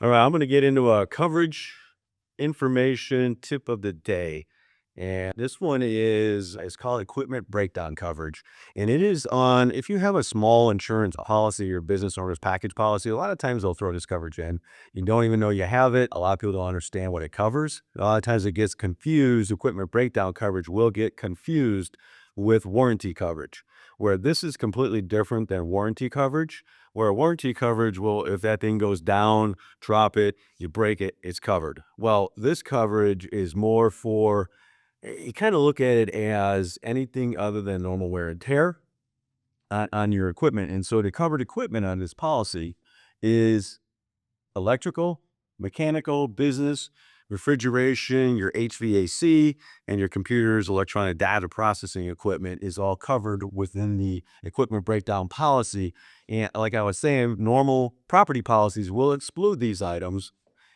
All right, I'm going to get into a coverage information tip of the day. And this one is it's called equipment breakdown coverage. And it is on if you have a small insurance policy or business owner's package policy, a lot of times they'll throw this coverage in. You don't even know you have it. A lot of people don't understand what it covers. A lot of times it gets confused. Equipment breakdown coverage will get confused with warranty coverage, where this is completely different than warranty coverage. Where warranty coverage will, if that thing goes down, drop it, you break it, it's covered. Well, this coverage is more for, you kind of look at it as anything other than normal wear and tear on your equipment. And so the covered equipment on this policy is electrical, mechanical, business, refrigeration, your HVAC, and your computers, electronic data processing equipment is all covered within the equipment breakdown policy. And like I was saying, normal property policies will exclude these items.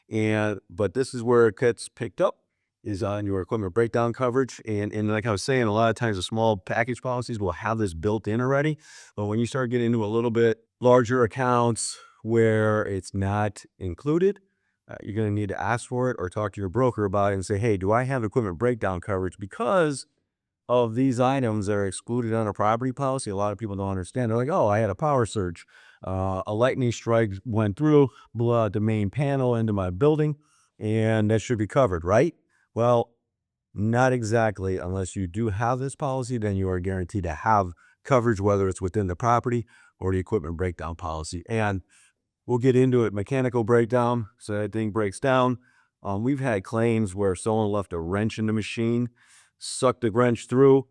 But this is where it gets picked up is on your equipment breakdown coverage. And like I was saying, a lot of times the small package policies will have this built in already. But when you start getting into a little bit larger accounts where it's not included, you're going to need to ask for it or talk to your broker about it and say, hey, do I have equipment breakdown coverage because of these items that are excluded on a property policy? A lot of people don't understand. They're like, oh, I had a power surge. A lightning strike went through, blew out the main panel into my building, and that should be covered, right? Well, not exactly. Unless you do have this policy, then you are guaranteed to have coverage, whether it's within the property or the equipment breakdown policy. And we'll get into it. Mechanical breakdown. So that thing breaks down. We've had claims where someone left a wrench in the machine, sucked the wrench through,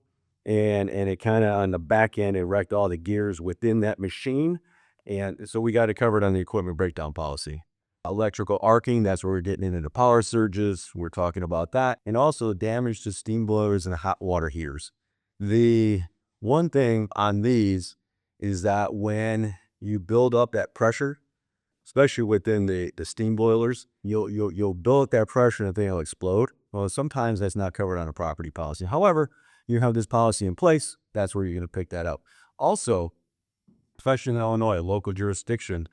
and it kind of on the back end, it wrecked all the gears within that machine. And so we got it covered on the equipment breakdown policy. Electrical arcing, that's where we're getting into the power surges. We're talking about that. And also damage to steam boilers and hot water heaters. The one thing on these is that when you build up that pressure, especially within the steam boilers, you'll build up that pressure and the thing will explode. Well, sometimes that's not covered on a property policy. However, you have this policy in place, that's where you're going to pick that up. Also, especially in Illinois, a local jurisdiction,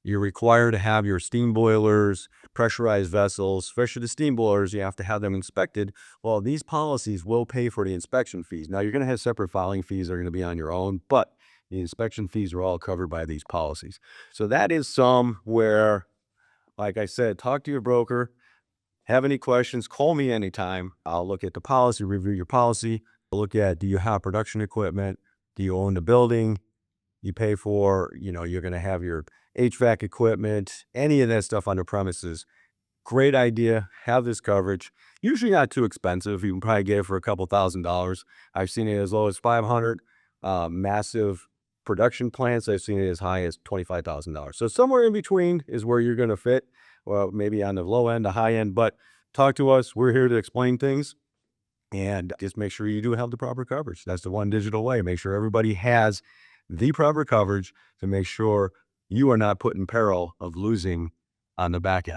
you're required to have your steam boilers, pressurized vessels, especially the steam boilers, you have to have them inspected. Well, these policies will pay for the inspection fees. Now, you're going to have separate filing fees that are going to be on your own, but the inspection fees are all covered by these policies. So that is some where, like I said, talk to your broker. Have any questions, call me anytime. I'll look at the policy, review your policy, look at, do you have production equipment? Do you own the building? You pay for, you're going to have your HVAC equipment, any of that stuff on the premises. Great idea. Have this coverage. Usually not too expensive. You can probably get it for a couple $1,000s. I've seen it as low as $500. Massive production plants, I've seen it as high as $25,000. So somewhere in between is where you're going to fit. Well, maybe on the low end, the high end, but talk to us. We're here to explain things and just make sure you do have the proper coverage. That's the one digital way. Make sure everybody has the proper coverage to make sure you are not put in peril of losing on the back end.